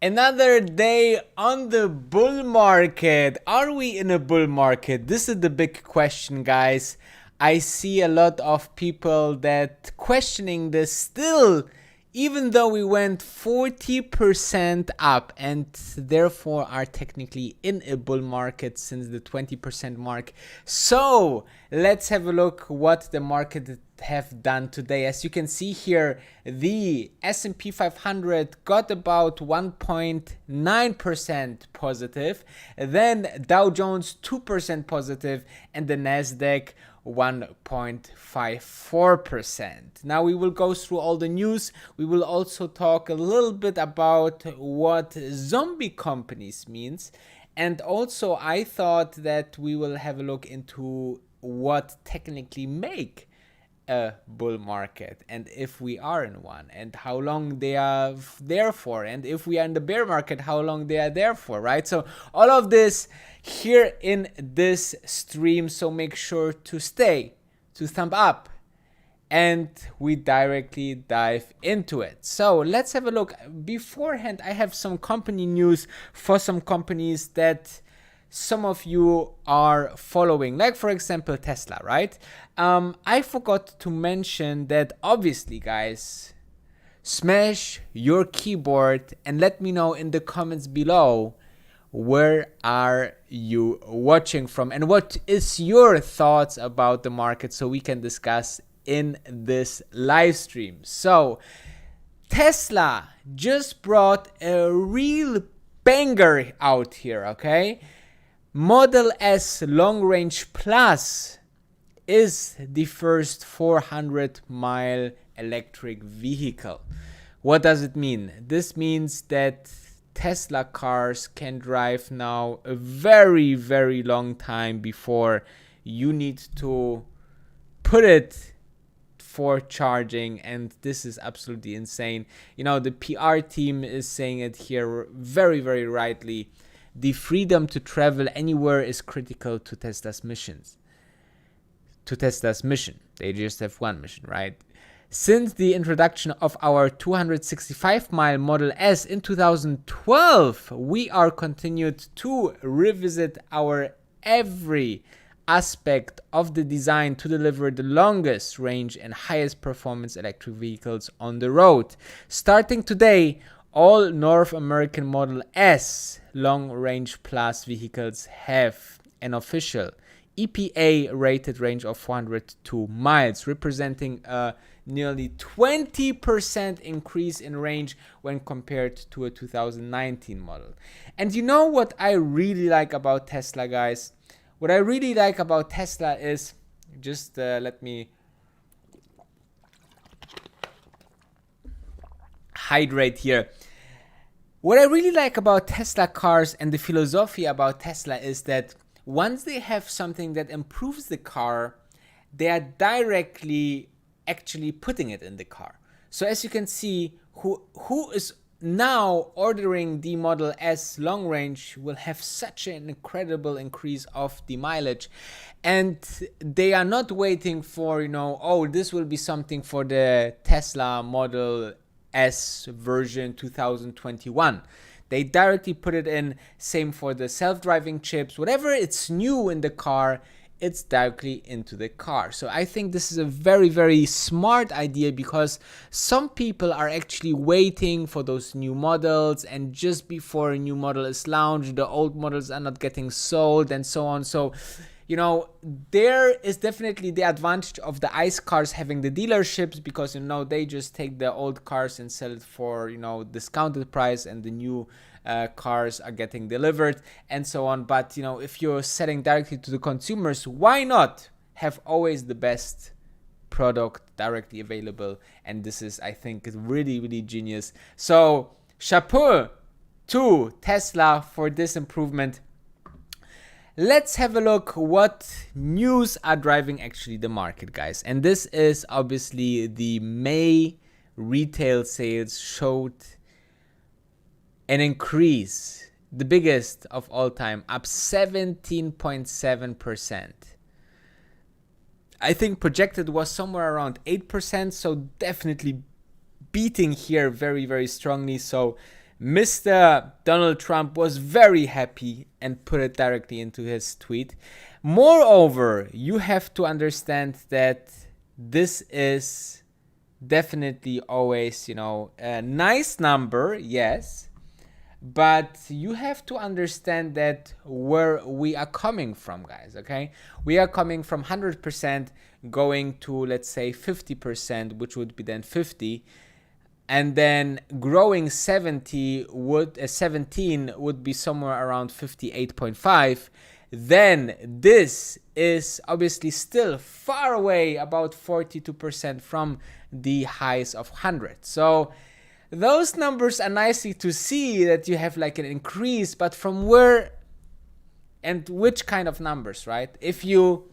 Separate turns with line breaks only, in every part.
Another day on the bull market. Are we in a bull market? This is the big question, guys. I see a lot of people that questioning this still, even though we went 40% up and therefore are technically in a bull market since the 20% mark. So let's have a look what the market have done today. As you can see here, the S&P 500 got about 1.9% positive, then Dow Jones 2% positive, and the Nasdaq 1.54%. Now we will go through all the news. We will also talk a little bit about what zombie companies means, and also I thought that we will have a look into what technically make a bull market, and if we are in one, and how long they are there for, and if we are in the bear market, how long they are there for, right? So all of this here in this stream, so make sure to thumb up, and we directly dive into it. So let's have a look. Beforehand, I have some company news for some companies that some of you are following, like for example Tesla, right? I forgot to mention that obviously, guys, smash your keyboard and let me know in the comments below where are you watching from and what is your thoughts about the market, so we can discuss in this live stream. So Tesla just brought a real banger out here, okay? Model S Long Range Plus is the first 400-mile electric vehicle. What does it mean? This means that Tesla cars can drive now a very, very long time before you need to put it for charging, and this is absolutely insane. You know, the PR team is saying it here very, very rightly. The freedom to travel anywhere is critical to Tesla's missions. They just have one mission, right? Since the introduction of our 265-mile Model S in 2012, we are continued to revisit our every aspect of the design to deliver the longest range and highest performance electric vehicles on the road. Starting today, all North American Model S Long Range Plus vehicles have an official EPA-rated range of 402 miles, representing a nearly 20% increase in range when compared to a 2019 model. And you know what I really like about Tesla, guys? What I really like about Tesla is, just let me hydrate here. What I really like about Tesla cars and the philosophy about Tesla is that once they have something that improves the car, they are directly actually putting it in the car. So as you can see, who is now ordering the Model S long range will have such an incredible increase of the mileage, and they are not waiting for, you know, oh, this will be something for the Tesla Model S version 2021. They directly put it in. Same for the self-driving chips. Whatever it's new in the car, it's directly into the car. So I think this is a very, very smart idea, because some people are actually waiting for those new models, and just before a new model is launched, the old models are not getting sold and so on. So, you know, there is definitely the advantage of the ICE cars having the dealerships, because, you know, they just take the old cars and sell it for, you know, discounted price, and the new cars are getting delivered and so on. But, you know, if you're selling directly to the consumers, why not have always the best product directly available? And this is, I think, really, really genius. So chapeau to Tesla for this improvement. Let's have a look what news are driving actually the market, guys. And this is obviously the May retail sales showed an increase, the biggest of all time, up 17.7%. I think projected was somewhere around 8%, so definitely beating here very, very strongly. So Mr. Donald Trump was very happy and put it directly into his tweet. Moreover, you have to understand that this is definitely always, a nice number, yes, but you have to understand that where we are coming from, guys, okay? We are coming from 100% going to, let's say, 50%, which would be then 50, and then growing 17 would be somewhere around 58.5. Then this is obviously still far away, about 42% from the highs of 100. So those numbers are nicely to see that you have like an increase, but from where and which kind of numbers, right? If you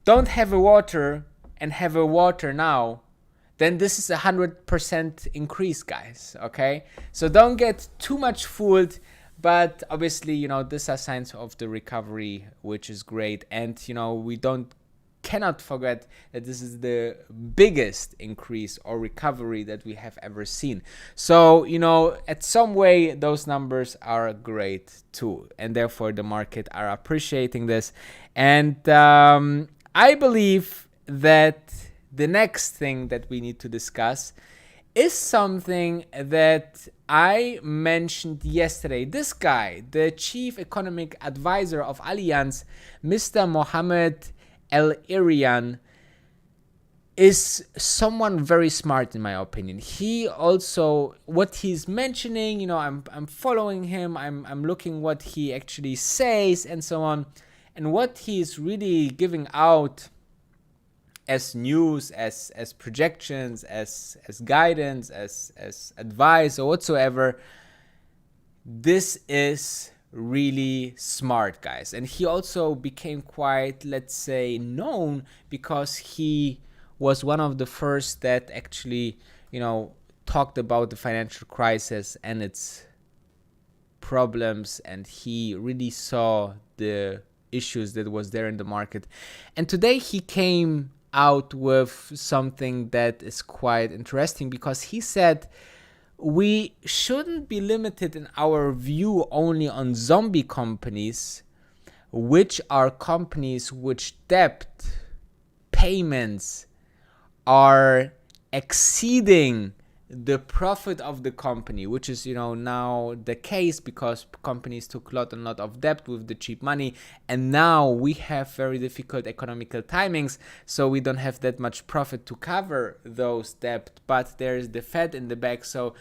don't have a water and have a water now, then this is 100% increase, guys, okay? So don't get too much fooled, but obviously, these are signs of the recovery, which is great. And, we cannot forget that this is the biggest increase or recovery that we have ever seen. So, at some way, those numbers are great too. And therefore, the market are appreciating this. And I believe that the next thing that we need to discuss is something that I mentioned yesterday. This guy, the chief economic advisor of Allianz, Mr. Mohammed El-Irian, is someone very smart in my opinion. He also, what he's mentioning, I'm following him, I'm looking what he actually says and so on, and what he's really giving out as news, as projections, as guidance, as advice or whatsoever. This is really smart, guys. And he also became quite, let's say, known because he was one of the first that actually, talked about the financial crisis and its problems, and he really saw the issues that was there in the market. And today he came out with something that is quite interesting, because he said we shouldn't be limited in our view only on zombie companies, which are companies which debt payments are exceeding the profit of the company, which is now the case because companies took a lot of debt with the cheap money, and now we have very difficult economical timings, so we don't have that much profit to cover those debt, but there's the Fed in the back. So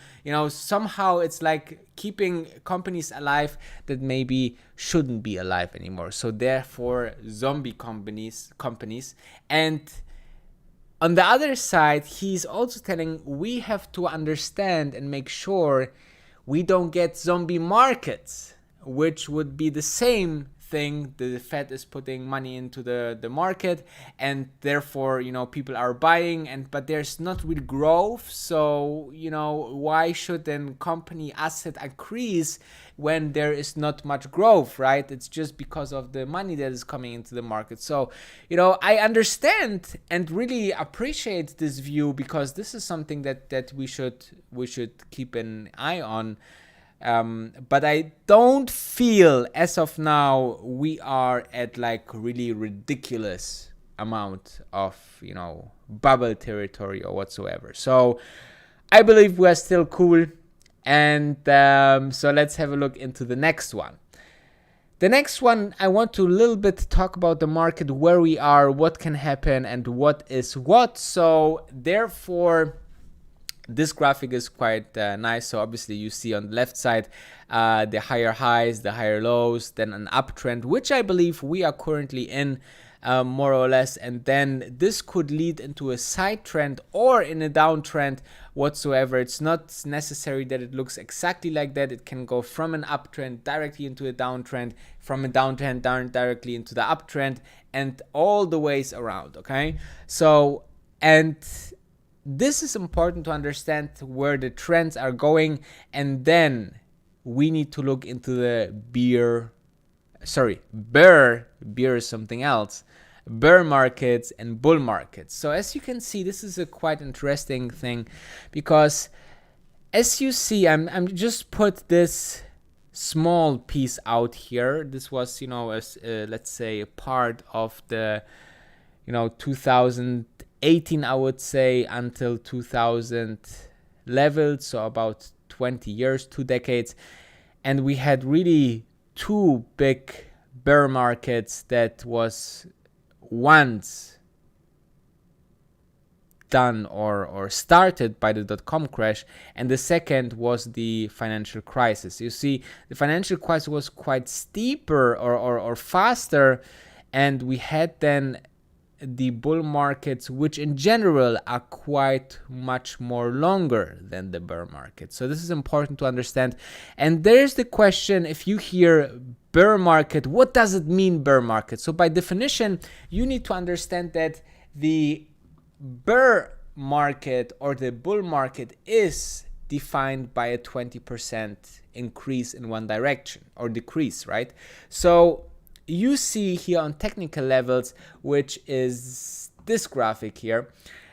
somehow it's like keeping companies alive that maybe shouldn't be alive anymore. So therefore zombie companies. And on the other side, he's also telling we have to understand and make sure we don't get zombie markets, which would be the same thing. The Fed is putting money into the market, and therefore people are buying, but there's not real growth. So why should then company asset increase when there is not much growth, right? It's just because of the money that is coming into the market. So I understand and really appreciate this view, because this is something that we should keep an eye on. But I don't feel as of now we are at like really ridiculous amount of bubble territory or whatsoever. So I believe we are still cool. And so let's have a look into the next one. The next one, I want to a little bit talk about the market, where we are, what can happen, and what is what. So therefore, this graphic is quite nice. So obviously you see on the left side the higher highs, the higher lows, then an uptrend, which I believe we are currently in, more or less. And then this could lead into a side trend or in a downtrend whatsoever. It's not necessary that it looks exactly like that. It can go from an uptrend directly into a downtrend, from a downtrend down directly into the uptrend, and all the ways around, okay? So, and this is important to understand where the trends are going, and then we need to look into the bear is something else, bear markets and bull markets. So as you can see, this is a quite interesting thing, because As you see, I'm just put this small piece out here. This was, let's say, a part of the, 2018, I would say, until 2000 level, so about 20 years, 2 decades. And we had really two big bear markets that was once done or started by the dot-com crash, and the second was the financial crisis. You see, the financial crisis was quite steeper or faster, and we had then the bull markets, which in general are quite much more longer than the bear market. So this is important to understand. And there's the question, if you hear bear market, what does it mean, bear market? So by definition, you need to understand that the bear market or the bull market is defined by a 20% increase in one direction or decrease, right? So you see here on technical levels, which is this graphic here,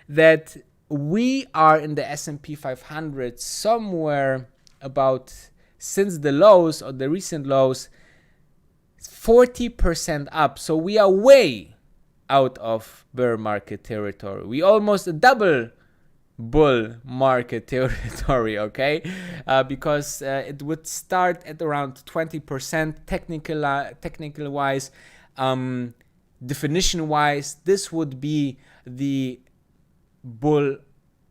that we are in the S&P 500 somewhere about, since the lows or the recent lows, 40% up. So we are way out of bear market territory. We almost double bull market territory, okay? Because it would start at around 20% technical wise. Definition wise, this would be the bull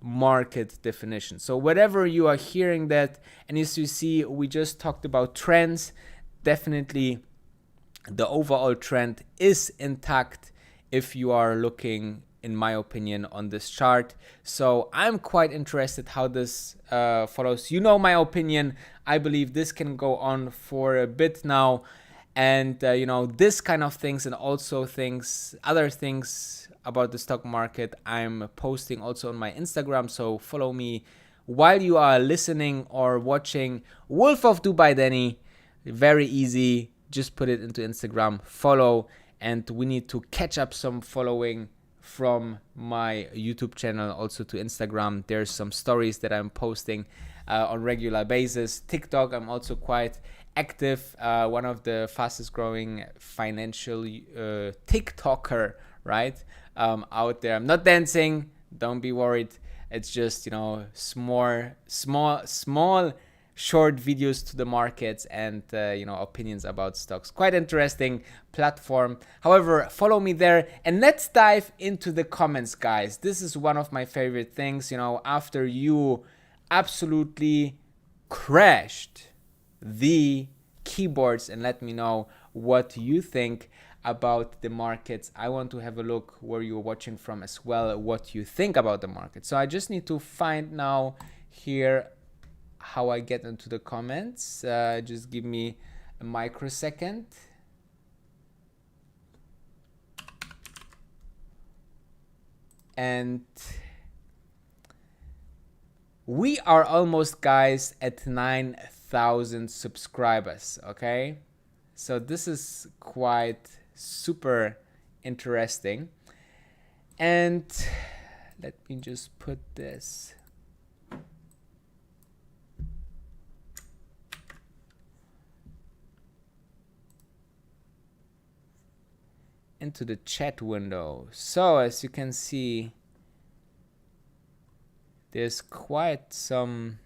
market definition. So whatever you are hearing that, and as you see, we just talked about trends. Definitely the overall trend is intact if you are looking, in my opinion, on this chart. So I'm quite interested how this follows. You know my opinion. I believe this can go on for a bit now. And, this kind of things, and also other things about the stock market, I'm posting also on my Instagram. So follow me while you are listening or watching. Wolf of Dubai Danny. Very easy. Just put it into Instagram, follow. And we need to catch up some following from my YouTube channel also to Instagram. There's some stories that I'm posting on regular basis. TikTok, I'm also quite active. One of the fastest growing financial TikToker, right, out there. I'm not dancing. Don't be worried. It's just, small short videos to the markets and opinions about stocks. Quite interesting platform. However, follow me there and let's dive into the comments, guys. This is one of my favorite things. After you absolutely crashed the keyboards, and let me know what you think about the markets. I want to have a look where you're watching from as well, what you think about the market. So I just need to find now here how I get into the comments. Just give me a microsecond. And we are almost, guys, at 9,000 subscribers, okay? So this is quite super interesting. And let me just put this into the chat window. So as you can see, there's quite some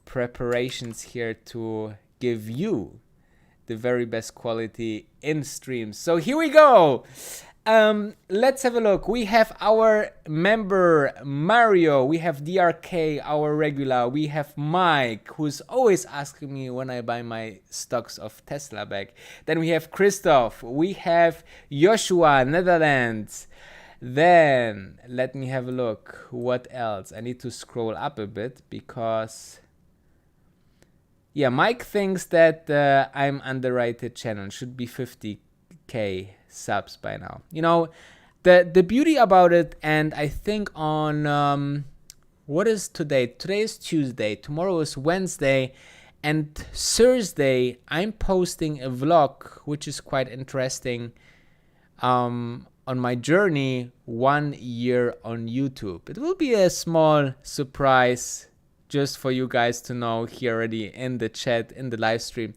preparations here to give you the very best quality in streams. So here we go. Let's have a look. We have our member Mario, we have DRK, our regular, we have Mike, who's always asking me when I buy my stocks of Tesla back. Then we have Christoph, we have Joshua, Netherlands. Then let me have a look. What else? I need to scroll up a bit because Mike thinks that I'm underrated channel. Should be 50k subs by now. The beauty about it, and I think on what is today? Today is Tuesday. Tomorrow is Wednesday, and Thursday I'm posting a vlog, which is quite interesting. on my journey 1 year on YouTube. It will be a small surprise just for you guys to know here already in the chat, in the live stream.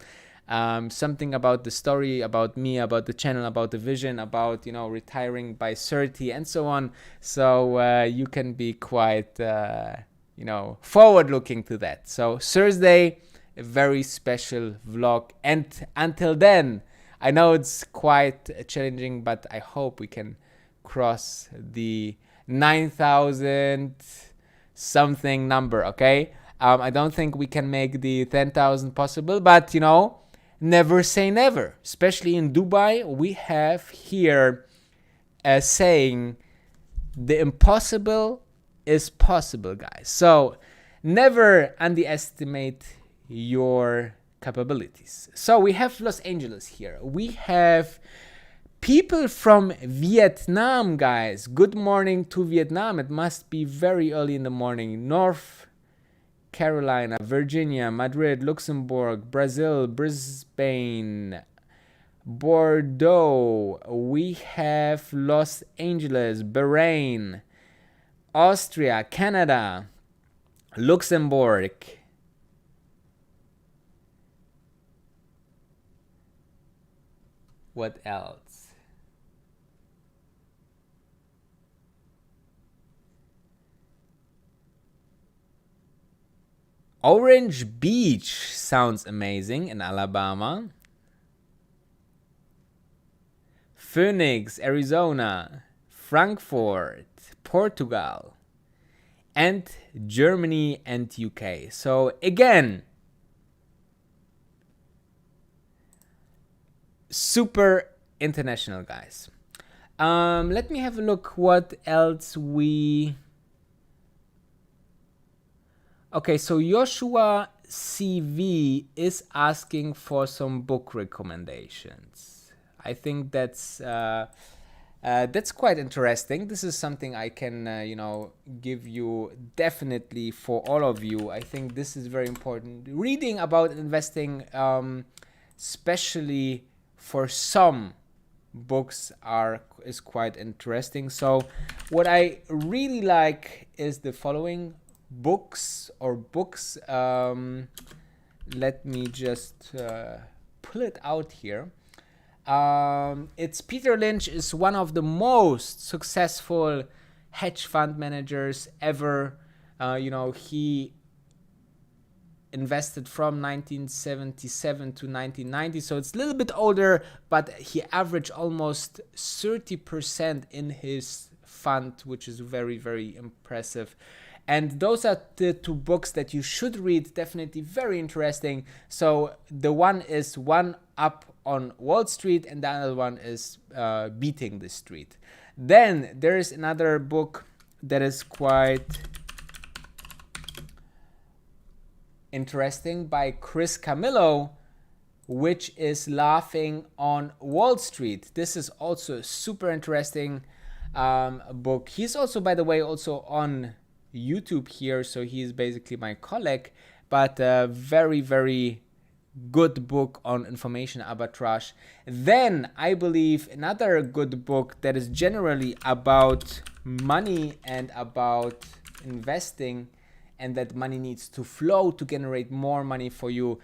Something about the story, about me, about the channel, about the vision, about, you know, retiring by 30 and so on. So you can be quite, you know, forward looking to that. So Thursday, a very special vlog. And until then, I know it's quite challenging, but I hope we can cross the 9,000 something number, okay? I don't think we can make the 10,000 possible, but, you know, never say never. Especially in Dubai, we have here a saying, the impossible is possible, guys. So never underestimate your capabilities. So we have Los Angeles here. We have people from Vietnam, guys. Good morning to Vietnam. It must be very early in the morning. North Carolina, Virginia, Madrid, Luxembourg, Brazil, Brisbane, Bordeaux. We have Los Angeles, Bahrain, Austria, Canada, Luxembourg. What else? Orange Beach sounds amazing in Alabama. Phoenix, Arizona, Frankfurt, Portugal, and Germany and UK. So again, super international, guys. Let me have a look what else we... Okay, so Joshua CV is asking for some book recommendations. I think that's quite interesting. This is something I can, you know, give you definitely for all of you. I think this is very important. Reading about investing, especially for some books, is quite interesting. So what I really like is the following books. Let me just pull it out here. It's Peter Lynch is one of the most successful hedge fund managers ever. You know, he invested from 1977 to 1990, so it's a little bit older, but he averaged almost 30% in his fund, which is very, very impressive. And those are the two books that you should read, definitely very interesting. So the one is One Up on Wall Street, and the other one is Beating the Street. Then there is another book that is quite interesting by Chris Camillo, which is Laughing on Wall Street. This is also a super interesting book. He's also, by the way, also on YouTube here, so he's basically my colleague, but a very, very good book on information arbitrage. Then I believe another good book that is generally about money and about investing, and that money needs to flow to generate more money for you,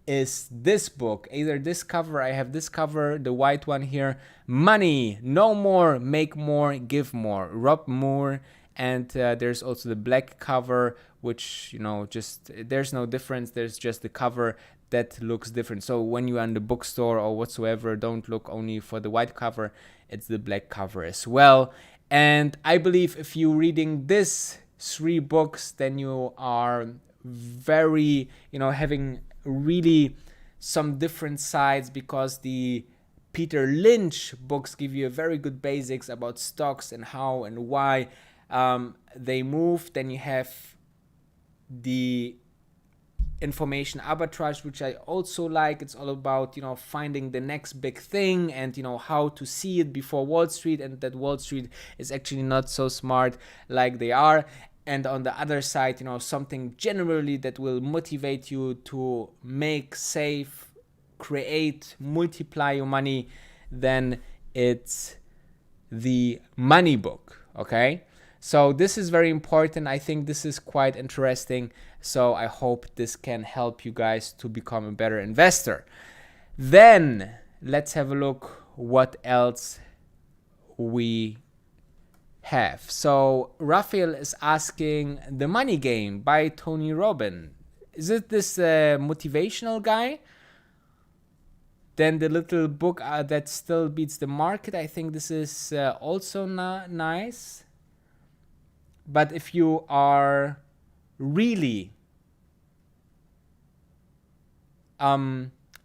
is this book. Either this cover, I have this cover, the white one here, Money, No More, Make More, Give More, Rob Moore. And there's also the black cover, which, you know, just there's no difference. There's just the cover that looks different. So when you are in the bookstore or whatsoever, don't look only for the white cover. It's the black cover as well. And I believe if you're reading this 3 books, then you are very, you know, having really some different sides, because the Peter Lynch books give you a very good basics about stocks and how and why they move. Then you have the information arbitrage, which I also like. It's all about, you know, finding the next big thing and, you know, how to see it before Wall Street, and that Wall Street is actually not so smart like they are. And on the other side, you know, something generally that will motivate you to make, save, create, multiply your money, then it's the money book. Okay, so this is very important. I think this is quite interesting, so I hope this can help you guys to become a better investor. Then let's have a look what else we have. So Raphael is asking The Money Game by Tony Robbins. Is it this motivational guy? Then the little book that still beats the market. I think this is also nice. But if you are really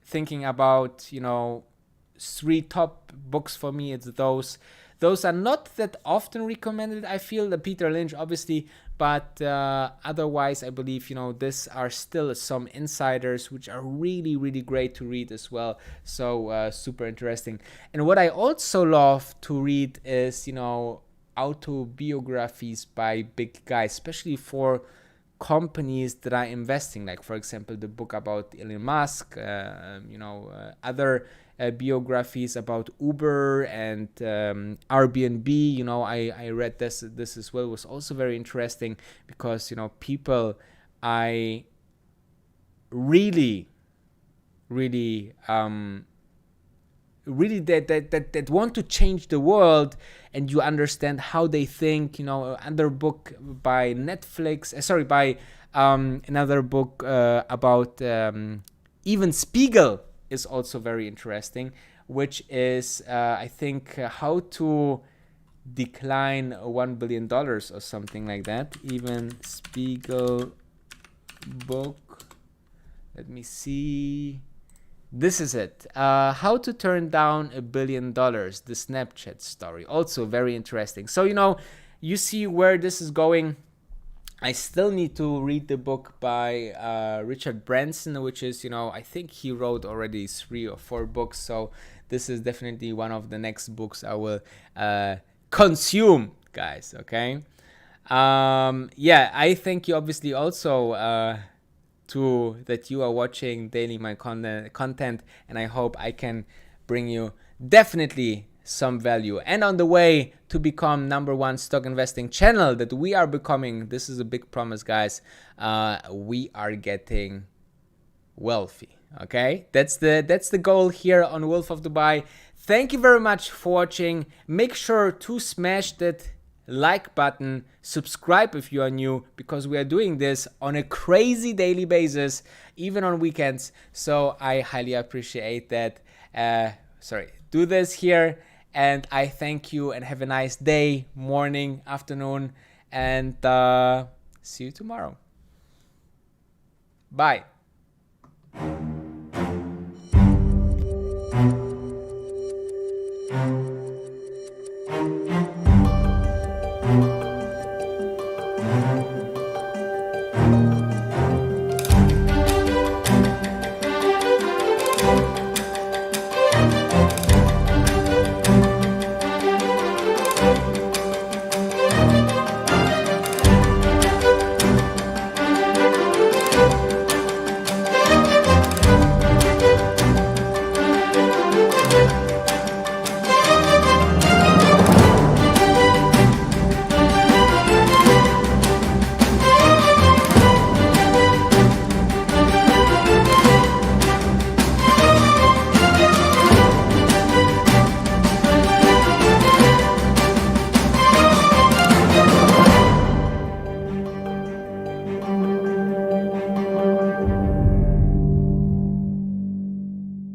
thinking about, you know, 3 top books for me, it's those. Those are not that often recommended, I feel, the Peter Lynch, obviously, but otherwise, I believe, you know, these are still some insiders, which are really, really great to read as well. So super interesting. And what I also love to read is, you know, autobiographies by big guys, especially for companies that are investing, like, for example, the book about Elon Musk, other biographies about Uber and Airbnb. You know, I read this as well. It was also very interesting because, you know, people I really that want to change the world, and you understand how they think. You know, another book by another book about Even Spiegel is also very interesting, which is I think how to decline $1 billion or something like that. Even Spiegel book. Let me see. This is it. How to turn down $1 billion. The Snapchat story. Also very interesting. So, you know, you see where this is going. I still need to read the book by Richard Branson, which is, you know, I think he wrote already 3 or 4 books. So this is definitely one of the next books I will consume, guys. Okay. I thank you obviously also that you are watching daily my content, and I hope I can bring you definitely some value. And on the way to become #1 stock investing channel that we are becoming, this is a big promise, guys, we are getting wealthy. Okay, that's the goal here on Wolf of Dubai. Thank you very much for watching. Make sure to smash that like button, subscribe if you are new, because we are doing this on a crazy daily basis, even on weekends. So I highly appreciate that. Do this here. And I thank you and have a nice day, morning, afternoon, and see you tomorrow. Bye.